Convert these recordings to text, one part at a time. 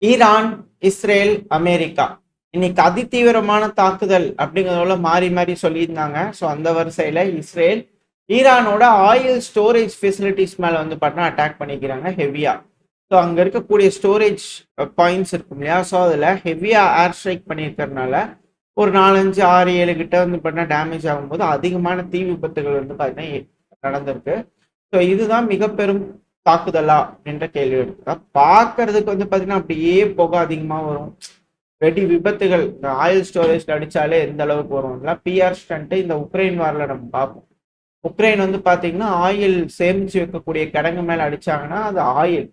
Iran, Israel, America இன்னைக்கு அதிதீவிரமான தாக்குதல் அப்படிங்கிறதோட மாறி மாறி சொல்லியிருந்தாங்க. ஸோ அந்த வரிசையில் இஸ்ரேல் ஈரானோட ஆயில் ஸ்டோரேஜ் ஃபெசிலிட்டிஸ் மேலே வந்து பார்த்தீங்கன்னா அட்டாக் பண்ணிக்கிறாங்க ஹெவியா. ஸோ அங்கே இருக்கக்கூடிய ஸ்டோரேஜ் பாயிண்ட்ஸ் இருக்கும் இல்லையா, ஸோ அதில் ஹெவியா ஏர் ஸ்ட்ரைக் பண்ணியிருக்கிறதுனால ஒரு 4, 5, 6, 7 கிட்ட வந்து பார்த்தீங்கன்னா டேமேஜ் ஆகும்போது அதிகமான தீ விபத்துகள் வந்து பார்த்தீங்கன்னா நடந்திருக்கு. ஸோ இதுதான் மிக பெரும் தாக்குதலா என்ற கேள்வி எடுத்தா பாக்குறதுக்கு வந்து பாத்தீங்கன்னா அப்படியே புகை அதிகமா வரும். வெடி விபத்துகள் இந்த ஆயில் ஸ்டோரேஜ்ல அடிச்சாலே எந்த அளவுக்கு வரும். இதெல்லாம் பிஆர் ஸ்டண்ட். இந்த உக்ரைன் வார்ல நம்ம பார்ப்போம். உக்ரைன் வந்து பாத்தீங்கன்னா ஆயில் சேமிச்சு வைக்கக்கூடிய கிடங்கு மேல அடிச்சாங்கன்னா அது ஆயில்,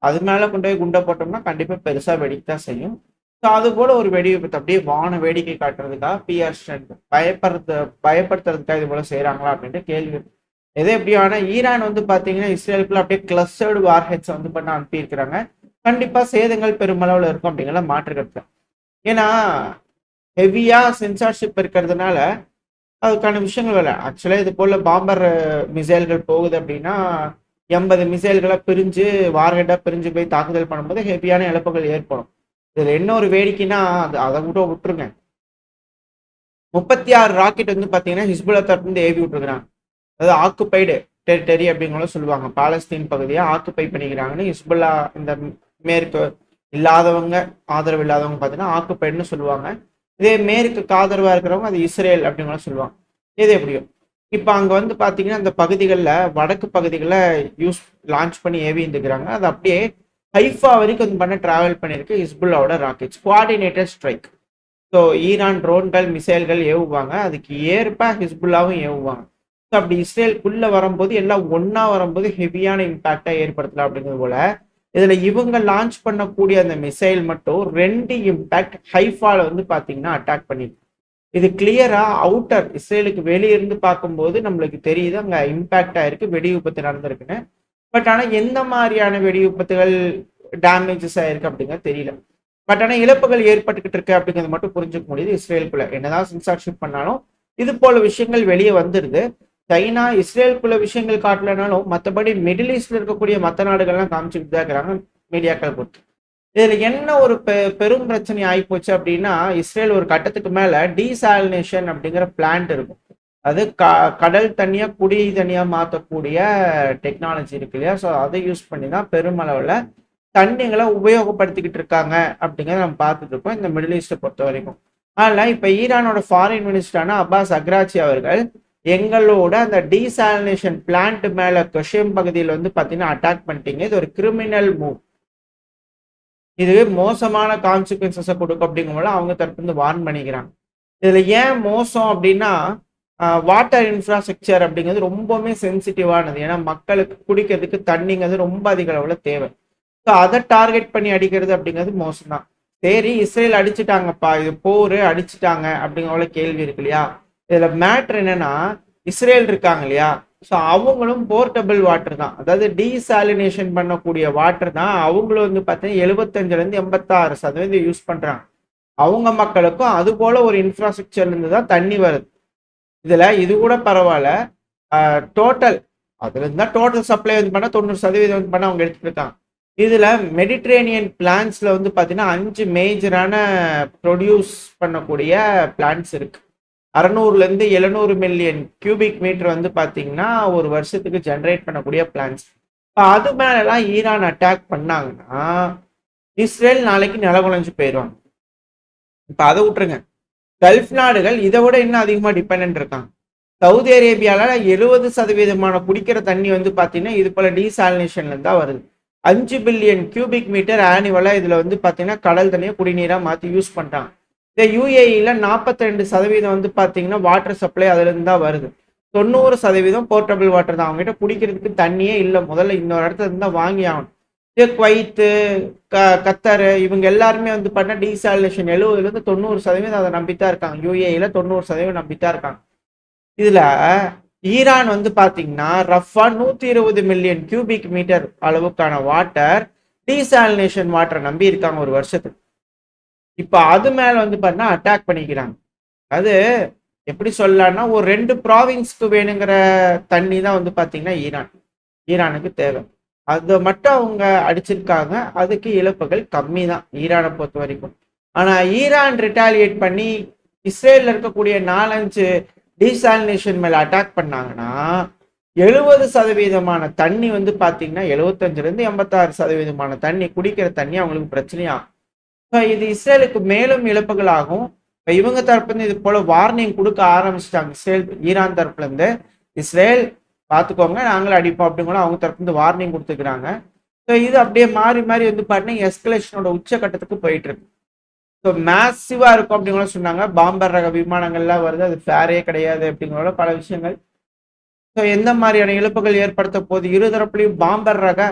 அது மேல கொண்டு போய் குண்டை போட்டோம்னா கண்டிப்பா பெருசா வெடிக்கத்தான் செய்யும். ஸோ அது போல ஒரு வெடி விபத்து அப்படியே வான வேடிக்கை காட்டுறதுக்காக பிஆர் ஸ்டண்ட் பயப்படுத்துறதுக்காக இது போல செய்யறாங்களா அப்படின்ட்டு கேள்வி. எது எப்படியான ஈரான் வந்து பாத்தீங்கன்னா இஸ்ரேலுக்குள்ள அப்படியே கிளஸ்டர்டு வார்ஹெட்ஸ் வந்து பண்ண அனுப்பியிருக்கிறாங்க. கண்டிப்பா சேதங்கள் பெருமளவுல இருக்கும் அப்படிங்கிற மாற்றுக்கிறது. ஏன்னா ஹெவியா சென்சார்ஷிப் இருக்கிறதுனால அதுக்கான விஷயங்கள் இல்லை. ஆக்சுவலா இது போல பாம்பர் மிசைல்கள் போகுது அப்படின்னா 80 மிசைல்களை பிரிஞ்சு வார்ஹெட்டா பிரிஞ்சு போய் தாக்குதல் பண்ணும்போது ஹெவியான இழப்புகள் ஏற்படும். இதுல என்ன ஒரு வேடிக்கைன்னா அதை கூட விட்டுருங்க. 36 ராக்கெட் வந்து பாத்தீங்கன்னா ஹிஸ்புல்லா தரப்பு ஏவி விட்டுருக்காங்க. அதாவது ஆக்குப்பைடு டெரிட்டரி அப்படிங்கிற சொல்லுவாங்க. பாலஸ்தீன் பகுதியை ஆக்குப்பை பண்ணிக்கிறாங்கன்னு ஹிஸ்புல்லா இந்த மேற்கு இல்லாதவங்க ஆதரவு இல்லாதவங்க பார்த்தீங்கன்னா ஆக்குப்பைடுன்னு சொல்லுவாங்க. இதே மேற்குக்கு ஆதரவா இருக்கிறவங்க அது இஸ்ரேல் அப்படிங்கிற சொல்லுவாங்க. இது எப்படியோ இப்போ அங்கே வந்து பார்த்தீங்கன்னா இந்த பகுதிகளில் வடக்கு பகுதிகளில் லான்ச் பண்ணி ஏவி இருந்துக்கிறாங்க. அது அப்படியே ஹைஃபா வரைக்கும் வந்து பண்ண டிராவல் பண்ணியிருக்கு ஹிஸ்புல்லாவோட rockets coordinated strike. So Iran ட்ரோன்கள் மிசைல்கள் ஏவுவாங்க, அதுக்கு ஏற்ப ஹிஸ்புல்லாவும் ஏவுவாங்க. ஸோ அப்படி இஸ்ரேலுக்குள்ள வரும்போது எல்லாம் ஒன்னா வரும்போது ஹெவியான இம்பாக்டா ஏற்படுத்தலாம் அப்படிங்கிறது போல இதுல இவங்க லான்ச் பண்ணக்கூடிய அந்த மிசைல் மட்டும் 2 இம்பாக்ட் ஹைஃபால வந்து பாத்தீங்கன்னா அட்டாக் பண்ணிருக்கு. இது கிளியரா அவுட்டர் இஸ்ரேலுக்கு வெளியிருந்து பார்க்கும்போது நம்மளுக்கு தெரியுது அங்க இம்பாக்ட் ஆயிருக்கு, வெடி விபத்து நடந்திருக்குன்னு. பட் ஆனா எந்த மாதிரியான வெடி விபத்துகள் டேமேஜஸ் ஆயிருக்கு அப்படிங்கிறது தெரியல. பட் ஆனா இழப்புகள் ஏற்பட்டுக்கிட்டு இருக்கு அப்படிங்கிறது மட்டும் புரிஞ்சுக்க முடியுது. இஸ்ரேலுக்குள்ள என்னதான் சென்சார்ஷிப் பண்ணாலும் இது போல விஷயங்கள் வெளியே வந்துருது. சைனா இஸ்ரேலுக்குள்ள விஷயங்கள் காட்டலனாலும் மற்றபடி மிடில் ஈஸ்ட்ல இருக்கக்கூடிய மற்ற நாடுகள்லாம் காமிச்சுக்கிட்டு தான் இருக்கிறாங்க மீடியாக்கள் பொறுத்து. இதுல என்ன ஒரு பெரும் பிரச்சனை ஆகிப்போச்சு அப்படின்னா இஸ்ரேல் ஒரு கட்டத்துக்கு மேல டீசாலினேஷன் அப்படிங்கிற பிளான்ட் இருக்கும். அது கடல் தனியா குடி தனியா மாற்றக்கூடிய டெக்னாலஜி இருக்கு இல்லையா, ஸோ அதை யூஸ் பண்ணி தான் பெருமளவில் தண்ணிகளை உபயோகப்படுத்திக்கிட்டு இருக்காங்க அப்படிங்கிறத நம்ம பார்த்துட்டு இருக்கோம் இந்த மிடில் ஈஸ்ட்டை பொறுத்த வரைக்கும். ஆனால் இப்போ ஈரானோட ஃபாரின் மினிஸ்டரான அப்பாஸ் அக்ராச்சி அவர்கள் எங்களோட அந்த டீசாலினேஷன் பிளான்ட் மேல கஷேம் பகுதியில் வந்து பாத்தீங்கன்னா அட்டாக் பண்ணிட்டீங்க, இது ஒரு கிரிமினல் மூவ், இது மோசமான கான்சிக்வன்சஸை கொடுக்கும் அப்படிங்கும்போது அவங்க தரப்பு வார்ன் பண்ணிக்கிறாங்க. இதுல ஏன் மோசம் அப்படின்னா வாட்டர் இன்ஃப்ராஸ்ட்ரக்சர் அப்படிங்கிறது ரொம்பவுமே சென்சிட்டிவானது. ஏன்னா மக்களுக்கு குடிக்கிறதுக்கு தண்ணிங்கிறது ரொம்ப அதிக அளவுல தேவை. ஸோ அதை டார்கெட் பண்ணி அடிக்கிறது அப்படிங்கிறது மோசம் தான். சரி இஸ்ரேல் அடிச்சுட்டாங்கப்பா, இது போரு அடிச்சுட்டாங்க அப்படிங்கிற கேள்வி இருக்கு இல்லையா. இதுல மேட்ரு என்னன்னா இஸ்ரேல் இருக்காங்க இல்லையா, ஸோ அவங்களும் போர்ட்டபிள் வாட்டர் தான், அதாவது டீசாலினேஷன் பண்ணக்கூடிய வாட்டர் தான் அவங்களும் வந்து பார்த்தீங்கன்னா 75லேருந்து 86% யூஸ் பண்றாங்க. அவங்க மக்களுக்கும் அது போல ஒரு இன்ஃப்ராஸ்ட்ரக்சர்ல இருந்து தான் தண்ணி வருது. இதுல இது கூட பரவாயில்ல, டோட்டல் அதுல இருந்தா டோட்டல் சப்ளை வந்து பண்ணா 90% வந்து பண்ண அவங்க எடுத்துட்டு இருக்காங்க. இதுல மெடிட்ரேனியன் பிளான்ஸ்ல வந்து பாத்தீங்கன்னா 5 மேஜரான ப்ரொடியூஸ் பண்ணக்கூடிய பிளான்ஸ் இருக்கு. 600லேருந்து 700 மில்லியன் கியூபிக் மீட்டர் வந்து பாத்தீங்கன்னா ஒரு வருஷத்துக்கு ஜென்ரேட் பண்ணக்கூடிய பிளான்ஸ். அது மேலலாம் ஈரான் அட்டாக் பண்ணாங்கன்னா இஸ்ரேல் நாளைக்கு நிலகுலைஞ்சு போயிடுவாங்க. இப்ப அதை விட்டுருங்க, கல்ஃப் நாடுகள் இதை விட இன்னும் அதிகமா டிபெண்ட் இருக்காங்க. சவுதி அரேபியால 70% குடிக்கிற தண்ணி வந்து பாத்தீங்கன்னா இது போல டீசாலினேஷன்ல தான் வருது. 5 பில்லியன் கியூபிக் மீட்டர் ஆனுவலா இதுல வந்து பாத்தீங்கன்னா கடல் தண்ணியை குடிநீரா மாத்தி யூஸ் பண்றாங்க. இந்த யூஏஇல 42% வந்து பாத்தீங்கன்னா வாட்டர் சப்ளை அதுல இருந்து தான் வருது. 90% போர்ட்டபிள் வாட்டர் தான். அவங்ககிட்ட குடிக்கிறதுக்கு தண்ணியே இல்லை, முதல்ல இன்னொரு இடத்துல இருந்தா வாங்கி ஆகணும். இது குவைத்து கத்தர் இவங்க எல்லாருமே வந்து பண்ண டீசாலினேஷன் 70லேருந்து 90% அதை நம்பித்தான் இருக்காங்க. யூஏஇல 90% நம்பித்தான் இருக்காங்க. இதுல ஈரான் வந்து பாத்தீங்கன்னா ரஃபா 120 மில்லியன் கியூபிக் மீட்டர் அளவுக்கான வாட்டர் டீசாலினேஷன் வாட்டரை நம்பி இருக்காங்க ஒரு வருஷத்துக்கு. இப்ப அது மேல வந்து பாத்தீங்கன்னா அட்டாக் பண்ணிக்கிறாங்க. அது எப்படி சொல்லலாம்னா ஒரு 2 ப்ராவின்ஸ்க்கு வேணுங்கிற தண்ணி தான் வந்து பாத்தீங்கன்னா ஈரானுக்கு தேவை. அதை மட்டும் அவங்க அடிச்சிருக்காங்க. அதுக்கு இழப்புகள் கம்மி தான் ஈரானை பொறுத்த வரைக்கும். ஆனா ஈரான் ரிட்டாலியேட் பண்ணி இஸ்ரேல்ல இருக்கக்கூடிய 4-5 டீசாலினேஷன் மேல அட்டாக் பண்ணாங்கன்னா 70% தண்ணி வந்து பாத்தீங்கன்னா 75-86% தண்ணி, குடிக்கிற தண்ணி அவங்களுக்கு பிரச்சனையா. இது இஸ்ரேலுக்கு மேலும் இழப்புகள் ஆகும். இப்ப இவங்க தரப்புல இருந்து இது போல வார்னிங் கொடுக்க ஆரம்பிச்சிட்டாங்க. இஸ்ரேல் ஈரான் தரப்புல இருந்து இஸ்ரேல் பார்த்துக்கோங்க நாங்களும் அடிப்போம் அப்படிங்கிற அவங்க தரப்பு இருந்து வார்னிங் கொடுத்துக்கிறாங்க. ஸோ இது அப்படியே மாறி மாறி வந்து பார்த்தீங்கன்னா எஸ்கலேஷனோட உச்சகட்டத்துக்கு போயிட்டு இருக்கு. ஸோ மேசிவா இருக்கும் அப்படிங்கிற சொன்னாங்க. பாம்பர் ரக விமானங்கள்லாம் வருது, அது ஃபேரே கிடையாது அப்படிங்கிற பல விஷயங்கள். ஸோ எந்த மாதிரியான இழப்புகள் ஏற்படுத்த போது இருதரப்புலையும் பாம்பர் ரக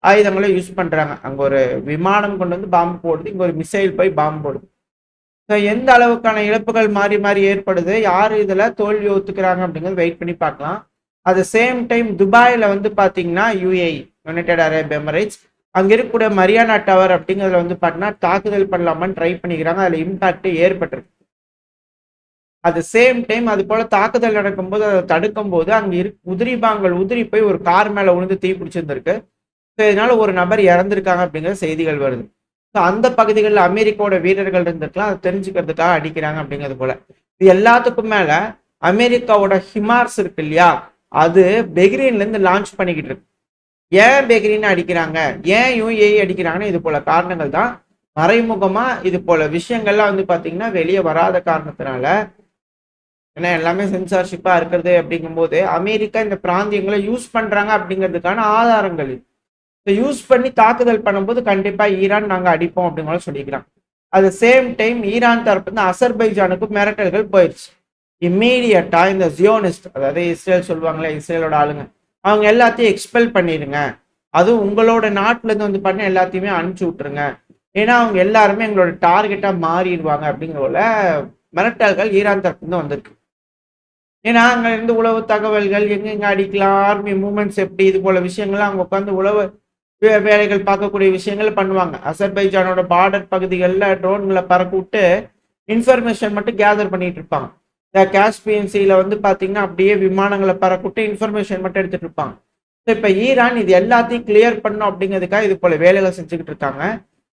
ஆயுதங்களை யூஸ் பண்றாங்க. அங்க ஒரு விமானம் கொண்டு வந்து பாம்பு போடுது, இங்க ஒரு மிசைல் போய் பாம்பு போடுது. ஸோ எந்த அளவுக்கான இழப்புகள் மாறி மாறி ஏற்படுது, யார் இதுல தோல்வி ஒத்துக்கிறாங்க அப்படிங்கிறது வெயிட் பண்ணி பார்க்கலாம். அட் த சேம் டைம் துபாயில வந்து பாத்தீங்கன்னா யுஏஇ, யுனைடெட் அரேப் எமிரேட்ஸ், அங்க இருக்கக்கூடிய மரியானா டவர் அப்படிங்கிறதுல வந்து பாத்தீங்கன்னா தாக்குதல் பண்ணலாமான்னு ட்ரை பண்ணிக்கிறாங்க. அதுல இம்பாக்ட் ஏற்பட்டிருக்கு. அட் த சேம் டைம் அது போல தாக்குதல் நடக்கும்போது அதை தடுக்கும் போது அங்க உதிரிபாங்கள் உதிரி போய் ஒரு கார் மேல விழுந்து தீ பிடிச்சிருந்திருக்கு. ஸோ இதனால ஒரு நபர் இறந்திருக்காங்க அப்படிங்கிற செய்திகள் வருது. ஸோ அந்த பகுதிகளில் அமெரிக்காவோட வீரர்கள் இருந்திருக்கலாம், அதை தெரிஞ்சுக்கிறதுக்காக அடிக்கிறாங்க அப்படிங்கிறது போல. இது எல்லாத்துக்கும் மேல அமெரிக்காவோட ஹிமார்ஸ் இருக்கு இல்லையா, அது பெஹ்ரைன்ல இருந்து லான்ச் பண்ணிக்கிட்டு இருக்கு. ஏன் பெஹ்ரைன் அடிக்கிறாங்க, ஏன் யுஏஇ அடிக்கிறாங்கன்னு இது போல காரணங்கள் தான். மறைமுகமா இது போல விஷயங்கள்லாம் வந்து பாத்தீங்கன்னா வெளியே வராத காரணத்தினால, ஏன்னா எல்லாமே சென்சார்ஷிப்பா இருக்கிறது அப்படிங்கும் போது அமெரிக்கா இந்த பிராந்தியங்களை யூஸ் பண்றாங்க அப்படிங்கிறதுக்கான ஆதாரங்கள் யூஸ் பண்ணி தாக்குதல் பண்ணும்போது கண்டிப்பா ஈரான் நாங்க அடிப்போம் அப்படிங்கிற சொல்லிக்கிறாங்க. அட் சேம் டைம் ஈரான் தரப்பு இருந்து அசர்பைஜானுக்கு மிரட்டல்கள் போயிடுச்சு. இம்மீடியட்டா இந்த ஜியோனிஸ்ட், அதாவது இஸ்ரேல் சொல்லுவாங்களே இஸ்ரேலோட ஆளுங்க, அவங்க எல்லாத்தையும் எக்ஸ்பெல் பண்ணிடுங்க, அதுவும் உங்களோட நாட்டுல இருந்து வந்து பண்ண எல்லாத்தையுமே அனுப்பிச்சு விட்டுருங்க, ஏன்னா அவங்க எல்லாருமே எங்களோட டார்கெட்டா மாறிடுவாங்க அப்படிங்கிறோட மிரட்டல்கள் ஈரான் தரப்பு இருந்து வந்திருக்கு. ஏன்னா அங்க இருந்து உளவு தகவல்கள் எங்க அடிக்கலாம், ஆர்மி மூவ்மெண்ட்ஸ் எப்படி, இது போல விஷயங்கள்லாம் அவங்க உட்காந்து உளவு வேலைகள் பார்க்கக்கூடிய விஷயங்கள் பண்ணுவாங்க. அசர்பைஜானோட பார்டர் பகுதிகளில் ட்ரோன்களை பறக்க விட்டு இன்ஃபர்மேஷன் மட்டும் கேதர் பண்ணிட்டு இருப்பாங்க. இந்த காஸ்பியன் சீல வந்து பாத்தீங்கன்னா அப்படியே விமானங்களை பறக்க விட்டு இன்ஃபர்மேஷன் மட்டும் எடுத்துட்டு இருப்பாங்க. இப்ப ஈரான் இது எல்லாத்தையும் கிளியர் பண்ணும் அப்படிங்கிறதுக்காக இது போல வேலைகள் செஞ்சுக்கிட்டு இருக்காங்க.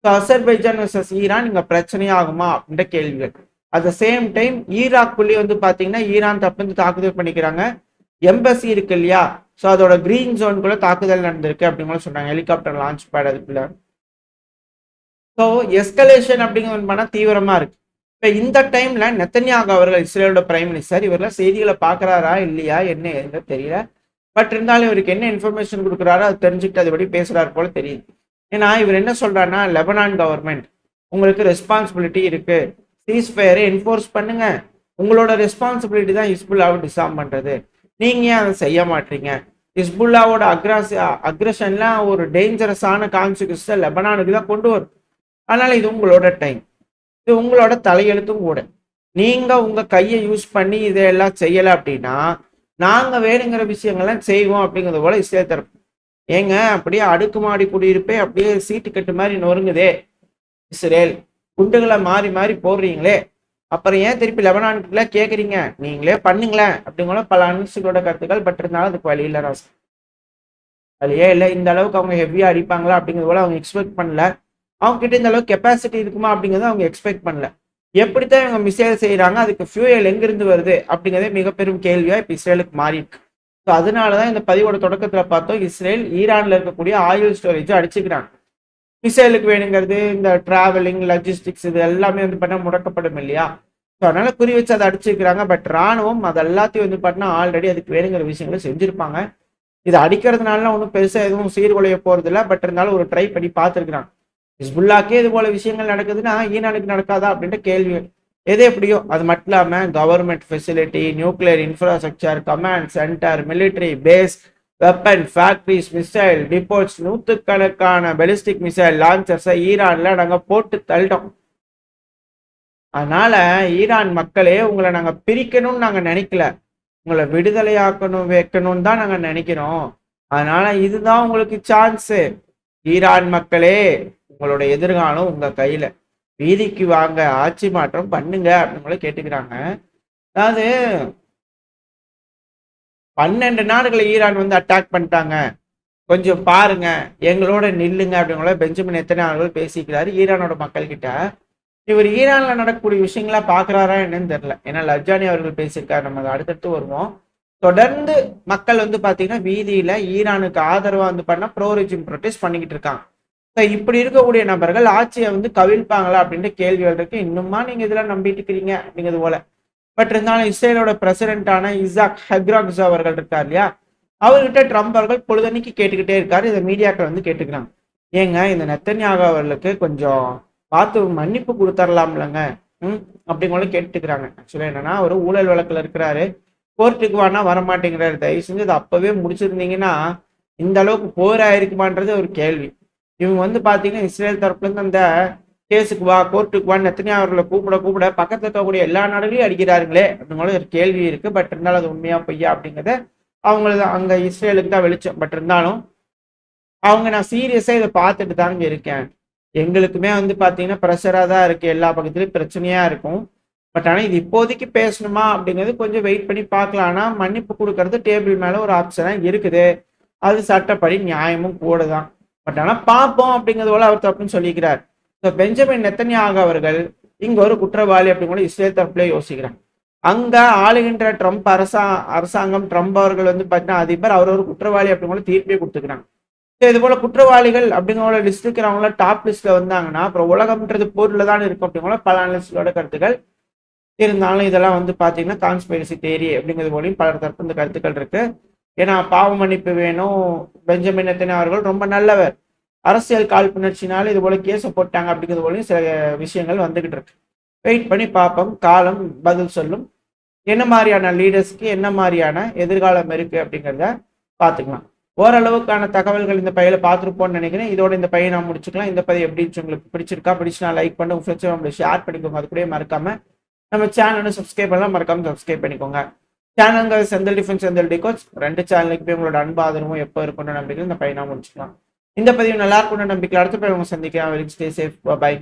அசர்பைஜான் வர்சஸ் ஈரான் இங்க பிரச்சனையாகுமா அப்படின்ற கேள்விகள். அட் த சேம் டைம் ஈராக்குள்ளேயே வந்து பாத்தீங்கன்னா ஈரான் தப்பு தாக்குதல் பண்ணிக்கிறாங்க. எம்பசி இருக்கு இல்லையா, ஸோ அதோட கிரீன் ஜோனுக்குள்ள தாக்குதல் நடந்திருக்கு அப்படிங்கிற சொன்னாங்க. ஹெலிகாப்டர் லான்ச் பேட் அதுக்குள்ள. ஸோ எஸ்கலேஷன் அப்படிங்கிறது பண்ணா தீவிரமா இருக்கு. இப்ப இந்த டைம்ல நெத்தன்யாகு அவர்கள், இஸ்ரேலோட பிரைம் மினிஸ்டர், இவரெல்லாம் செய்திகளை பாக்குறாரா இல்லையா என்ன தெரியல. பட் இருந்தாலும் இவருக்கு என்ன இன்ஃபர்மேஷன் கொடுக்குறாரோ அது தெரிஞ்சுக்கிட்டு அதுபடி பேசுறாரு போல தெரியுது. ஏன்னா இவர் என்ன சொல்றாருன்னா, லெபனான் கவர்மெண்ட் உங்களுக்கு ரெஸ்பான்சிபிலிட்டி இருக்கு, சீஸ்ஃபயரை என்ஃபோர்ஸ் பண்ணுங்க, உங்களோட ரெஸ்பான்சிபிலிட்டி தான் ஹிஸ்புல்லாவை டிசார்ம் பண்றது, நீங்க ஏன் அதை செய்ய மாட்டீங்க, ஹிஸ்புல்லாவோட அக்ரஷன்லாம் ஒரு டேஞ்சரஸான கான்சிக்வன்ஸை லெபனானுக்கு தான் கொண்டு வரும், அதனால இது உங்களோட டைம், இது உங்களோட தலையெழுத்தும் கூட, நீங்க உங்க கையை யூஸ் பண்ணி இதெல்லாம் செய்யலை அப்படின்னா நாங்க வேணுங்கிற விஷயங்கள்லாம் செய்வோம் அப்படிங்கிறது போல இஸ்ரேல் தரப்பு. ஏங்க அப்படியே அடுக்குமாடி குடியிருப்பே அப்படியே சீட்டு கட்டு மாதிரி நொறுங்குதே இஸ்ரேல், குண்டுகளை மாறி மாறி போடுறீங்களே, அப்புறம் ஏன் திருப்பி லெபனானுக்குள்ள கேட்குறீங்க, நீங்களே பண்ணுங்களேன் அப்படிங்கிற பல அனுஷ்களோட கருத்துக்கள். பட் இருந்தாலும் அதுக்கு வழி இல்லை ராசா, வழியே இல்லை. இந்த அளவுக்கு அவங்க ஹெவியா அடிப்பாங்களா அப்படிங்கிறது போல அவங்க எக்ஸ்பெக்ட் பண்ணல. அவங்க கிட்ட இந்த அளவுக்கு கெப்பாசிட்டி இருக்குமா அப்படிங்கிறத அவங்க எக்ஸ்பெக்ட் பண்ணல. எப்படித்தான் இவங்க மிசைல் செய்யறாங்க, அதுக்கு ஃபியூயல் எங்கிருந்து வருது அப்படிங்கிறதே மிகப்பெரும் கேள்வியா இப்ப இஸ்ரேலுக்கு மாறி இருக்கு. ஸோ அதனாலதான் இந்த பதிவோட தொடக்கத்துல பார்த்தோம், இஸ்ரேல் ஈரான்ல இருக்கக்கூடிய ஆயில் ஸ்டோரேஜ் அடிச்சுக்கிறாங்க. மிசைலுக்கு வேணுங்கிறது இந்த டிராவலிங் லாஜிஸ்டிக்ஸ் இது எல்லாமே வந்து பண்ண முடக்கப்படும் இல்லையா. ஸோ அதனால குறி வச்சு அதை அடிச்சுக்கிறாங்க. பட் ராணுவம் அது எல்லாத்தையும் வந்து பண்ணா ஆல்ரெடி அதுக்கு வேணுங்கிற விஷயங்களை செஞ்சிருப்பாங்க. இது அடிக்கிறதுனால ஒன்றும் பெருசா எதுவும் சீர்குலைய போறது இல்லை. பட் இருந்தாலும் ஒரு ட்ரை பண்ணி பார்த்துருக்குறாங்க. ஹிஸ்புல்லாக்கே இது போல விஷயங்கள் நடக்குதுன்னா ஈரானுக்கு நடக்காதா அப்படின்ற கேள்வி. எது எப்படியோ அது மட்டும் இல்லாம government facility, nuclear infrastructure, command center, military base, weapon factories, missile depots, நூற்றுக்கணக்கான பெலிஸ்டிக் மிசைல் லான்ச்சர்ஸை ஈரான்ல நாங்க போட்டு தள்ளிட்டோம். அதனால ஈரான் மக்களே, உங்களை நாங்க பிரிக்கணும்னு நாங்க நினைக்கல, உங்களை விடுதலையாக்கணும் வைக்கணும்னு தான் நாங்க நினைக்கிறோம். அதனால இதுதான் உங்களுக்கு சான்ஸ். ஈரான் மக்களே, உங்களோட எதிர்காலம் உங்க கையில, வீதிக்கு வாங்க, ஆட்சி மாற்றம் பண்ணுங்க அப்படின்னு கேட்டுக்கிறாங்க. அதாவது 12 நாடுகளை ஈரான் வந்து அட்டாக் பண்ணிட்டாங்க, கொஞ்சம் பாருங்க, எங்களோட நில்லுங்க அப்படிங்கிற பெஞ்சமின் நெத்தன்யாஹு அவர்கள் பேசிக்கிறாரு ஈரானோட மக்கள் கிட்ட. இவர் ஈரான்ல நடக்கக்கூடிய விஷயங்களா பாக்குறாரா என்னன்னு தெரியல. ஏன்னா லஜ்ஜானி அவர்கள் பேசியிருக்காரு, நம்ம அதை அடுத்தடுத்து வருவோம். தொடர்ந்து மக்கள் வந்து பாத்தீங்கன்னா வீதியில ஈரானுக்கு ஆதரவா வந்து பண்ண ப்ரோ ரெஜிம் ப்ரொடெஸ்ட் பண்ணிக்கிட்டு இருக்காங்க. இப்படி இருக்கக்கூடிய நபர்கள் ஆட்சியை வந்து கவிழ்ப்பாங்களா அப்படின்ற கேள்விகள் இருக்கு. இன்னுமா நீங்க இதெல்லாம் நம்பிட்டு இருக்கிறீங்க அப்படிங்கிறது போல. பட் இருந்தாலும் இஸ்ரேலோட பிரசிடென்டான இசாக் ஹெக்ராக்ஸ் அவர்கள் இருக்கார் இல்லையா, அவர்கிட்ட ட்ரம்ப் அவர்கள் பொழுதன்னைக்கு கேட்டுக்கிட்டே இருக்காரு. இதை மீடியாக்கள் வந்து கேட்டுக்கிறாங்க. ஏங்க இந்த நெத்தன்யாகு அவர்களுக்கு கொஞ்சம் பார்த்து மன்னிப்பு கொடுத்துடலாம்லங்க அப்படிங்களும் கேட்டுக்கிறாங்க. ஆக்சுவலா என்னன்னா, ஒரு ஊழல் வழக்குல இருக்கிறாரு, கோர்ட்டுக்கு வானா வரமாட்டேங்கிறாரு. தயவு செஞ்சு அதை அப்பவே முடிச்சிருந்தீங்கன்னா இந்த அளவுக்கு போர் ஆயிருக்குமான்றது ஒரு கேள்வி. இவங்க வந்து பாத்தீங்கன்னா இஸ்ரேல் தரப்புல இருந்து அந்த கேஸுக்கு வா, கோர்ட்டுக்கு வா, நெத்தன்யாகு அவர்களை கூப்பிட கூப்பிட பக்கத்துல இருக்கக்கூடிய எல்லா நாடுகளையும் அடிக்கிறாருங்களே அப்படிங்கிற ஒரு கேள்வி இருக்கு. பட் இருந்தாலும் அது உண்மையா பொய்யா அப்படிங்கிறத அவங்களது அங்க இஸ்ரேலுக்கு தான் வெளிச்சம். பட் இருந்தாலும் அவங்க நான் சீரியஸா இதை பார்த்துட்டு தாங்க இருக்கேன். எங்களுக்குமே வந்து பாத்தீங்கன்னா ப்ரெஷரா தான் இருக்கு, எல்லா பக்கத்துலயும் பிரச்சனையா இருக்கும். பட் ஆனா இது இப்போதைக்கு பேசணுமா அப்படிங்கிறது கொஞ்சம் வெயிட் பண்ணி பார்க்கலாம். ஆனா மன்னிப்பு கொடுக்கறது டேபிள் மேல ஒரு ஆப்ஷனா இருக்குது. அது சட்டப்படி நியாயமும் கூட தான். பட் ஆனா பார்ப்போம் அப்படிங்கிறது போல அவர் தப்புன்னு சொல்லிக்கிறார். பெஞ்சமின் நெத்தன்யாகு அவர்கள் இங்க ஒரு குற்றவாளி அப்படின்னு இஸ்ரேல் தரப்புல யோசிக்கிறாங்க. அங்க ஆளுகின்ற ட்ரம்ப் அரசாங்கம் ட்ரம்ப் அவர்கள் வந்து பாத்தீங்கன்னா அதிபர், அவர் ஒரு குற்றவாளி அப்படின்னு தீர்ப்பே கொடுத்துக்கிறாங்க. இது போல குற்றவாளிகள் அப்படிங்கிற லிஸ்ட் இருக்கிறவங்கள டாப் லிஸ்ட்ல வந்தாங்கன்னா அப்புறம் உலகம்ன்றது போர்ல தான் இருக்கும் அப்படிங்கிற பல அனலிஸ்டோட கருத்துக்கள் இருந்தாலும், இதெல்லாம் வந்து பாத்தீங்கன்னா கான்ஸ்பிரசி தேரி அப்படிங்கிறது போலையும் பல தரப்பு இந்த கருத்துக்கள் இருக்கு. ஏன்னா பாவ மன்னிப்பு வேணும், பெஞ்சமின் நெத்தன்யாகு அவர்கள் ரொம்ப நல்லவர், அரசியல் காழ்ப்புணர்ச்சினால இது போல கேஸை போட்டாங்க அப்படிங்கிறது போலையும் சில விஷயங்கள் வந்துகிட்டு இருக்கு. வெயிட் பண்ணி பார்ப்போம், காலம் பதில் சொல்லும். என்ன மாதிரியான லீடர்ஸ்க்கு என்ன மாதிரியான எதிர்காலம் இருக்கு அப்படிங்கிறத பார்த்துக்கலாம். ஓரளவுக்கான தகவல்கள் இந்த பையில பார்த்துருப்போம்னு நினைக்கிறேன். இதோட இந்த பையன் நான் முடிச்சுக்கலாம். இந்த பதிவு எப்படி உங்களுக்கு பிடிச்சிருக்கா, பிடிச்சுனா லைக் பண்ணி உங்க ஃப்ரெண்ட்ஸ் நம்மளை ஷேர் பண்ணிக்கோங்க. அது கூட மறக்காம நம்ம சேனலை சப்ஸ்கிரைப் பண்ணலாம், மறக்காம சப்ஸ்கிரைப் பண்ணிக்கோங்க. சேனலுங்க செந்தில் டிஃபென்ஸ், செந்தில் டிகோட்ஸ், ரெண்டு சேனலுக்கு போய் உங்களோட அன்பு ஆதரவும் எப்போ இருக்குன்னு நம்பிக்கை இந்த பையனா முடிச்சுக்கலாம். இந்த பதிவு நல்லா இருக்கும்னு நம்பிக்கை. அடுத்த பையன் உங்க சந்திக்கலாம். Stay safe, by.